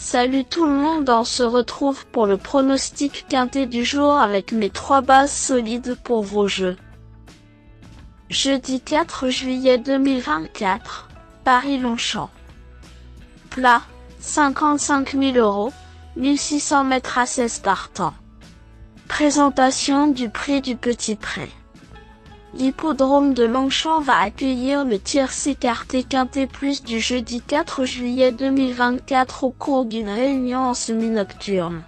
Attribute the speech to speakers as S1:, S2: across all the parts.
S1: Salut tout le monde, on se retrouve pour le pronostic quintet du jour avec mes 3 bases solides pour vos jeux. Jeudi 4 juillet 2024, Paris-Longchamp. Plat, 55 000 €, 1600 mètres à 16 partants. Présentation du prix du Petit Pré. L'hippodrome de Longchamp va accueillir le tiercé écarté quintet plus du jeudi 4 juillet 2024 au cours d'une réunion en semi-nocturne.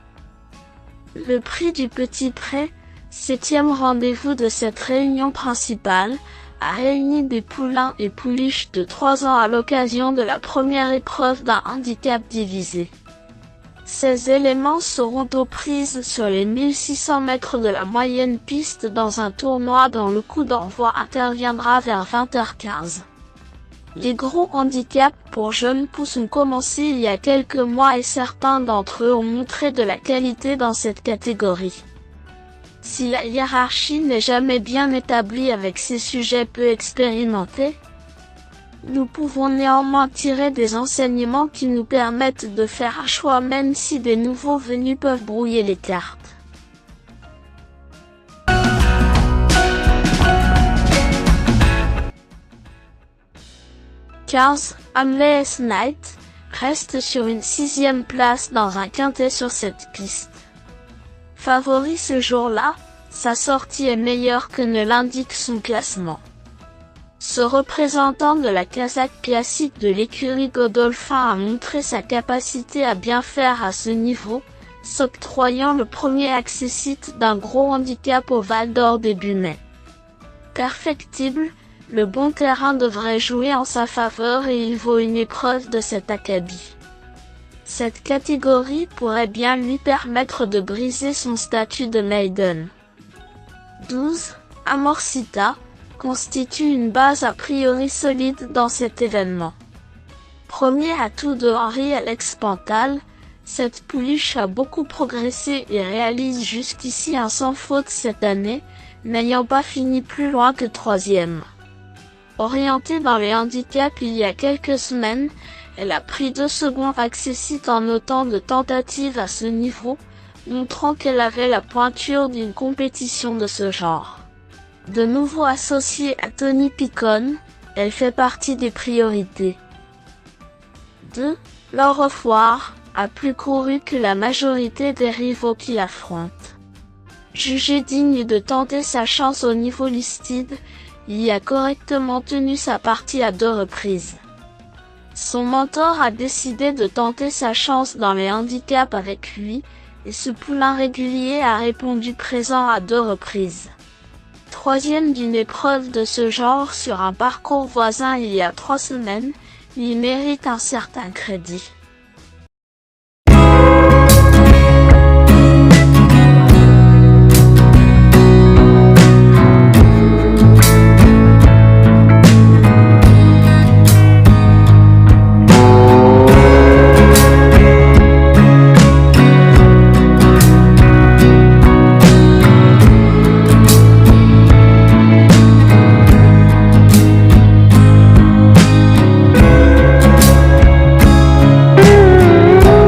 S1: Le prix du Petit Pré, 7e rendez-vous de cette réunion principale, a réuni des poulains et pouliches de 3 ans à l'occasion de la première épreuve d'un handicap divisé. Ces éléments seront aux prises sur les 1600 mètres de la moyenne piste dans un tournoi dont le coup d'envoi interviendra vers 20h15. Les gros handicaps pour jeunes pousses ont commencé il y a quelques mois et certains d'entre eux ont montré de la qualité dans cette catégorie. Si la hiérarchie n'est jamais bien établie avec ces sujets peu expérimentés, nous pouvons néanmoins tirer des enseignements qui nous permettent de faire un choix même si des nouveaux venus peuvent brouiller les cartes. Hamley Knight reste sur une 6e place dans un quintet sur cette piste. Favori ce jour-là, sa sortie est meilleure que ne l'indique son classement. Ce représentant de la casaque classique de l'écurie Godolphin a montré sa capacité à bien faire à ce niveau, s'octroyant le premier accessite d'un gros handicap au Val d'Or début mai. Perfectible, le bon terrain devrait jouer en sa faveur et il vaut une épreuve de cet acabit. Cette catégorie pourrait bien lui permettre de briser son statut de maiden. 12. Amorcita constitue une base a priori solide dans cet événement. Premier atout de Henri Alex Pantal, cette pouliche a beaucoup progressé et réalise jusqu'ici un sans faute cette année, n'ayant pas fini plus loin que 3e. Orientée dans les handicaps il y a quelques semaines, elle a pris 2 secondes accessites en autant de tentatives à ce niveau, montrant qu'elle avait la pointure d'une compétition de ce genre. De nouveau associée à Tony Picon, elle fait partie des priorités. 2. Lord of War a plus couru que la majorité des rivaux qui l'affrontent. Jugé digne de tenter sa chance au niveau listed, il a correctement tenu sa partie à 2 reprises. Son mentor a décidé de tenter sa chance dans les handicaps avec lui, et ce poulain régulier a répondu présent à 2 reprises. 3e d'une épreuve de ce genre sur un parcours voisin il y a 3 semaines, il mérite un certain crédit.